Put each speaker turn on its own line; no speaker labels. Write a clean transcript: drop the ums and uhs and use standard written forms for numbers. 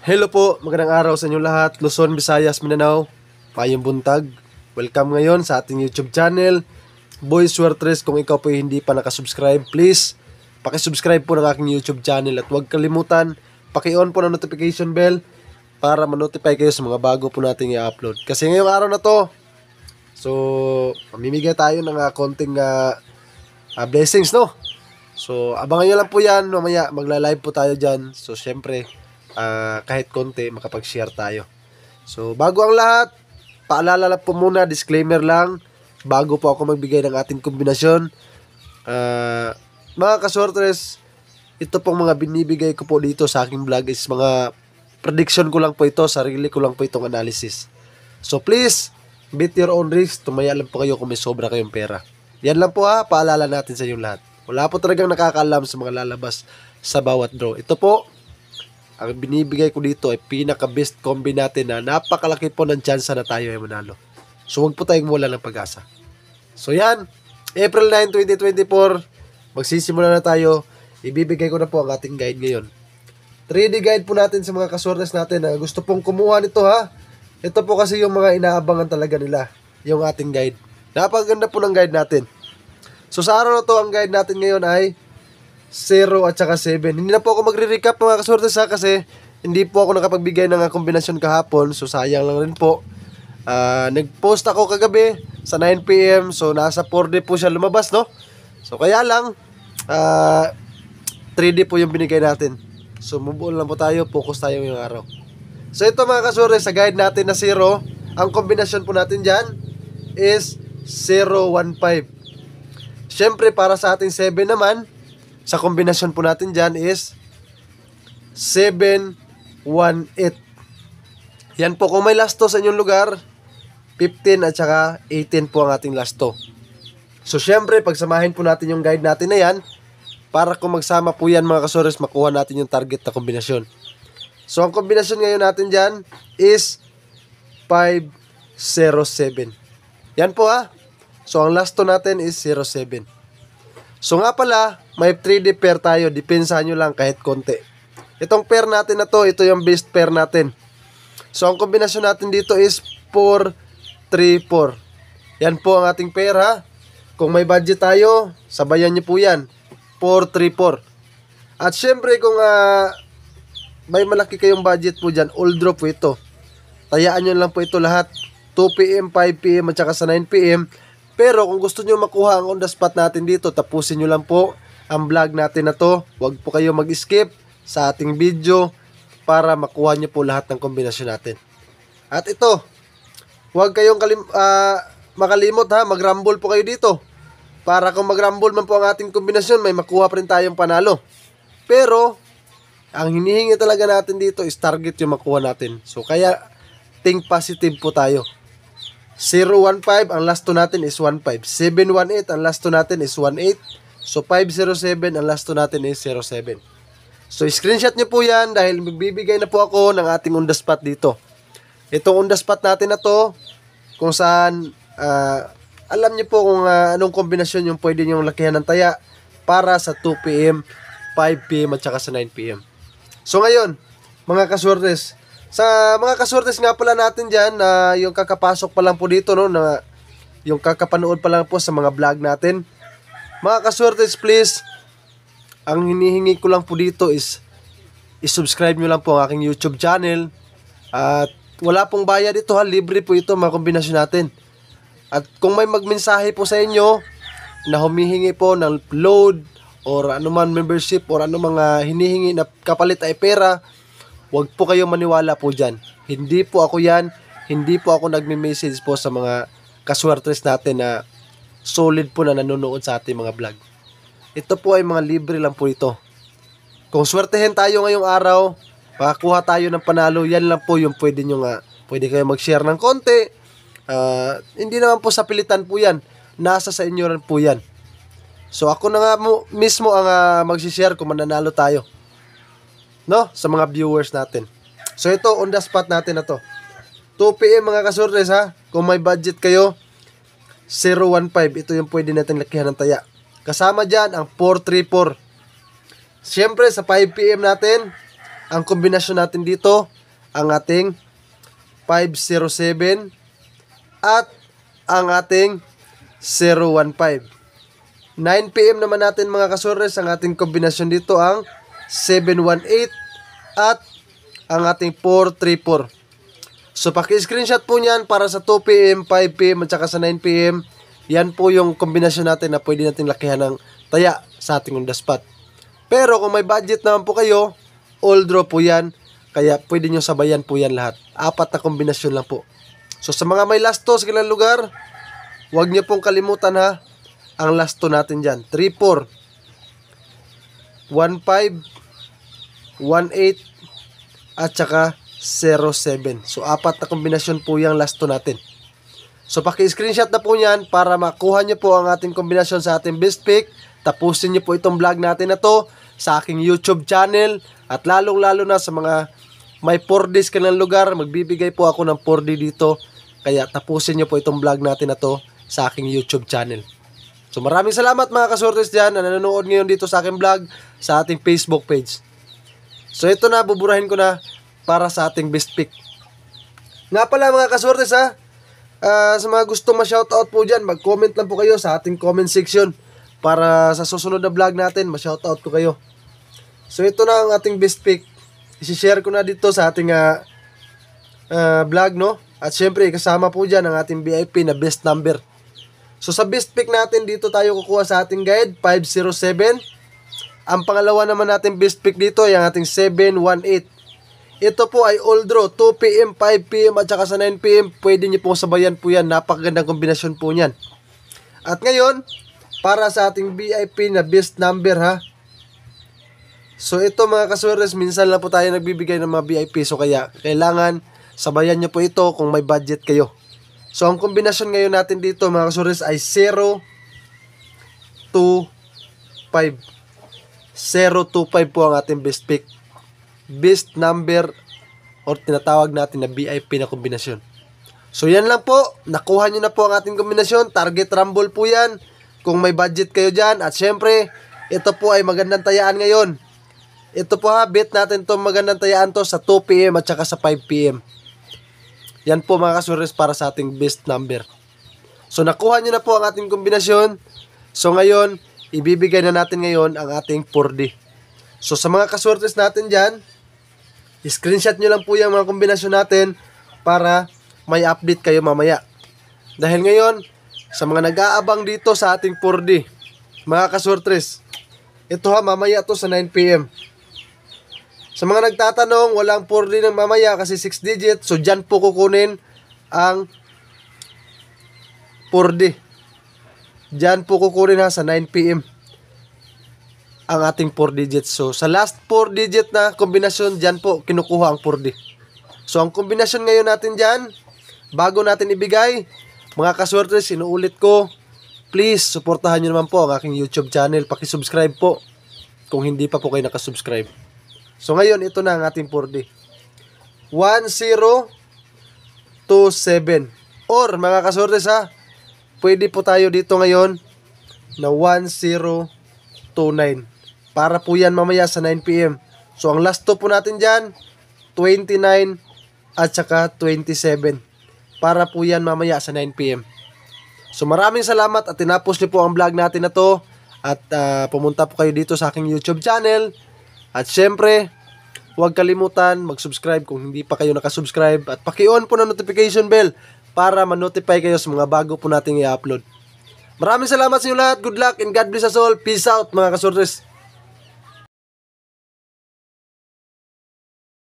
Hello po, magandang araw sa inyo lahat, Luzon, Visayas, Mindanao, Mayong buntag. Welcome ngayon sa ating YouTube channel, Boy Suertres. Kung ikaw po hindi pa nakasubscribe, please, pakisubscribe po ng aking YouTube channel. At huwag kalimutan, paki-on po ng notification bell para ma-notify kayo sa mga bago po nating i-upload. Kasi ngayong araw na to, so, mamimigay tayo ng konting blessings, no? So, abangan nyo lang po yan, mamaya magla-live po tayo dyan. So, syempre, kahit konti, makapag-share tayo. So, bago ang lahat, paalala lang po muna, disclaimer lang, bago po ako magbigay ng ating kombinasyon. Mga kasortres, ito pong mga binibigay ko po dito sa aking vlog is mga prediction ko lang po ito, sarili ko lang po itong analysis. So, please, beat your own risk, tumaya lang po kayo kung may sobra kayong pera. Yan lang po paalala natin sa inyong lahat. Wala po talagang nakakaalam sa mga lalabas sa bawat draw. Ito po, ang binibigay ko dito ay pinaka-best combi natin na napakalaki po ng tsansa na tayo ay manalo. So, huwag po tayong wala ng pag-asa. So, yan. April 9, 2024. Magsisimula na tayo. Ibibigay ko na po ang ating guide ngayon. 3D guide po natin sa mga kasortes natin na gusto pong kumuha nito Ito po kasi yung mga inaabangan talaga nila. Yung ating guide. Napakaganda po ng guide natin. So, sa araw na to, ang guide natin ngayon ay 0 at saka 7. Hindi na po ako magre-recap mga kasortes kasi hindi po ako nakapagbigay ng kombinasyon kahapon. So sayang lang rin po. Nag-post ako kagabi sa 9 PM. So nasa 4D po siya lumabas, no? So kaya lang 3D po yung binigay natin. So move on lang po tayo. Focus tayo ngayong araw. So ito mga kasortes, sa guide natin na 0, ang kombinasyon po natin dyan is 0-1-5. Syempre para sa ating 7 naman, sa kombinasyon po natin dyan is 7-1-8. Yan po, kung may lasto sa inyong lugar, 15 at saka 18 po ang ating lasto. So syempre, pagsamahin po natin yung guide natin na yan, para kung magsama po yan mga kasores, makuha natin yung target na kombinasyon. So ang kombinasyon ngayon natin dyan is 5-0-7. Yan po So ang lasto natin is 0-7. So nga pala, may 3D pair tayo. Depensahan nyo lang kahit konti. Itong pair natin na to, ito yung best pair natin. So ang kombinasyon natin dito is 4-3-4. Yan po ang ating pair Kung may budget tayo, sabayan nyo po yan. 4-3-4. At syempre kung may malaki kayong budget po dyan, all draw po ito. Tayaan nyo lang po ito lahat. 2 PM, 5 PM at saka sa 9 PM. Pero kung gusto nyo makuha ang on the spot natin dito, tapusin nyo lang po ang vlog natin na to. Huwag po kayo mag-skip sa ating video para makuha nyo po lahat ng kombinasyon natin. At ito, huwag kayong makalimot mag-rumble po kayo dito. Para kung mag-rumble man po ang ating kombinasyon, may makuha pa rin tayong panalo. Pero, ang hinihingi talaga natin dito is target yung makuha natin. So kaya, think positive po tayo. 0-1-5, ang lasto natin is 1-5. 7-1-8, ang lasto natin is 1-8. So 5-0-7, ang lasto natin is 0-7. So screenshot nyo po yan dahil magbibigay na po ako ng ating on the spot dito. Itong on the spot natin na to, kung saan alam nyo po kung anong kombinasyon yung pwede nyong lakihan ng taya para sa 2 PM, 5 PM at saka sa 9 PM. So ngayon, mga kasortes, sa mga kasortes nga pala natin dyan na yung kakapasok pa lang po dito, no, na yung kakapanood pa lang po sa mga vlog natin. Mga kasortes, please, ang hinihingi ko lang po dito is i-subscribe nyo lang po ang aking YouTube channel. At wala pong bayad ito libre po ito mga kombinasyon natin. At kung may magmensahe po sa inyo na humihingi po ng load or anuman membership or anumang hinihingi na kapalit ay pera, huwag po kayo maniwala po dyan. Hindi po ako yan. Hindi po ako nagme-message po sa mga kaswertres natin na solid po na nanonood sa ating mga vlog. Ito po ay mga libre lang po ito. Kung swertehin tayo ngayong araw, makakuha tayo ng panalo, yan lang po yung pwede nyo pwede kayo mag-share ng konti. Hindi naman po sa pilitan po yan. Nasa sa inyo rin po yan. So ako na mismo ang mag-share kung mananalo tayo, no, sa mga viewers natin. So ito, on the spot natin na to. 2 PM mga kasortes kung may budget kayo, 0-1-5, ito yung pwede natin lakihan ng taya. Kasama dyan ang 4-3-4. Siyempre sa 5 PM natin, ang kombinasyon natin dito ang ating 507 at ang ating 015. 9 PM naman natin mga kasurres, ang ating kombinasyon dito ang 718 at ang ating 434. So paki-screenshot po niyan para sa 2 PM, 5 PM at saka sa 9 PM. Yan po yung kombinasyon natin na pwede natin lakihan ng taya sa ating on the spot. Pero kung may budget naman po kayo, all draw po yan. Kaya pwede nyo sabayan po yan lahat. 4 na kombinasyon lang po. So sa mga may lasto sa kanilang lugar, huwag nyo pong kalimutan ha, ang lasto natin dyan. 34, 15, 18, at saka 07. So 4 na kombinasyon po yung lasto natin. So paki-screenshot na po yan para makuha nyo po ang ating kombinasyon sa ating best pick. Tapusin nyo po itong vlog natin na to sa aking YouTube channel. At lalong-lalo na sa mga may 4Ds ka ng lugar, magbibigay po ako ng 4D dito. Kaya tapusin nyo po itong vlog natin na to sa aking YouTube channel. So maraming salamat mga kasortes dyan na nanonood ngayon dito sa aking vlog sa ating Facebook page. So ito na, buburahin ko na para sa ating best pick. Nga pala mga kasortes ha, sa mga gusto ma-shoutout po dyan, mag-comment lang po kayo sa ating comment section para sa susunod na vlog natin, ma-shoutout ko kayo. So ito na ang ating best pick. I-share ko na dito sa ating vlog, no? At syempre kasama po dyan ang ating VIP na best number. So sa best pick natin dito tayo kukuha sa ating guide 507. Ang pangalawa naman natin best pick dito ay ang ating 718. Ito po ay all draw 2 PM, 5 PM at saka sa 9 PM. Pwede niyo pong sabayan po yan. Napakagandang kombinasyon po niyan. At ngayon, para sa ating VIP na best number ha. So ito mga kasures, minsan lang po tayo nagbibigay ng mga VIP. So kaya kailangan sabayan niyo po ito kung may budget kayo. So ang kombinasyon ngayon natin dito mga kasures ay 0, 2, 5. 0, 2, 5 po ang ating best pick. Best number or tinatawag natin na VIP na kombinasyon. So yan lang po. Nakuha nyo na po ang ating kombinasyon. Target rumble po yan kung may budget kayo dyan. At syempre, ito po ay magandang tayaan ngayon. Ito po ha, bet natin to magandang tayaan to sa 2 PM at saka sa 5 PM. Yan po mga kasures para sa ating best number. So nakuha nyo na po ang ating kombinasyon. So ngayon, ibibigay na natin ngayon ang ating 4D. So sa mga kasures natin dyan, screenshot nyo lang po yung mga kombinasyon natin para may update kayo mamaya. Dahil ngayon, sa mga nag-aabang dito sa ating 4D, mga kasurtres, ito ha, mamaya to sa 9 PM. Sa mga nagtatanong, walang 4D ng mamaya kasi 6 digit. So dyan po kukunin ang 4D. Dyan po kukunin ha sa 9 PM ang ating 4 digits. So sa last 4 digit na kombinasyon, dyan po kinukuha ang 4D. So ang kombinasyon ngayon natin dyan, bago natin ibigay, mga kaswertes, sinuulit ko, please suportahan nyo naman po ang aking YouTube channel. Pakisubscribe po kung hindi pa po kayo nakasubscribe. So ngayon, ito na ang ating 4D. 1027. Or mga kaswertes ha, pwede po tayo dito ngayon na 1029. Para po yan mamaya sa 9 PM. So ang last 2 po natin dyan, 29 at saka 27. Para po yan mamaya sa 9 PM. So maraming salamat at tinapos niyo po ang vlog natin na to. At pumunta po kayo dito sa aking YouTube channel. At syempre, huwag kalimutan mag-subscribe kung hindi pa kayo nakasubscribe. At paki-on po na notification bell para ma-notify kayo sa mga bago po nating i-upload. Maraming salamat sa inyo lahat. Good luck and God bless us all. Peace out mga kasurtres.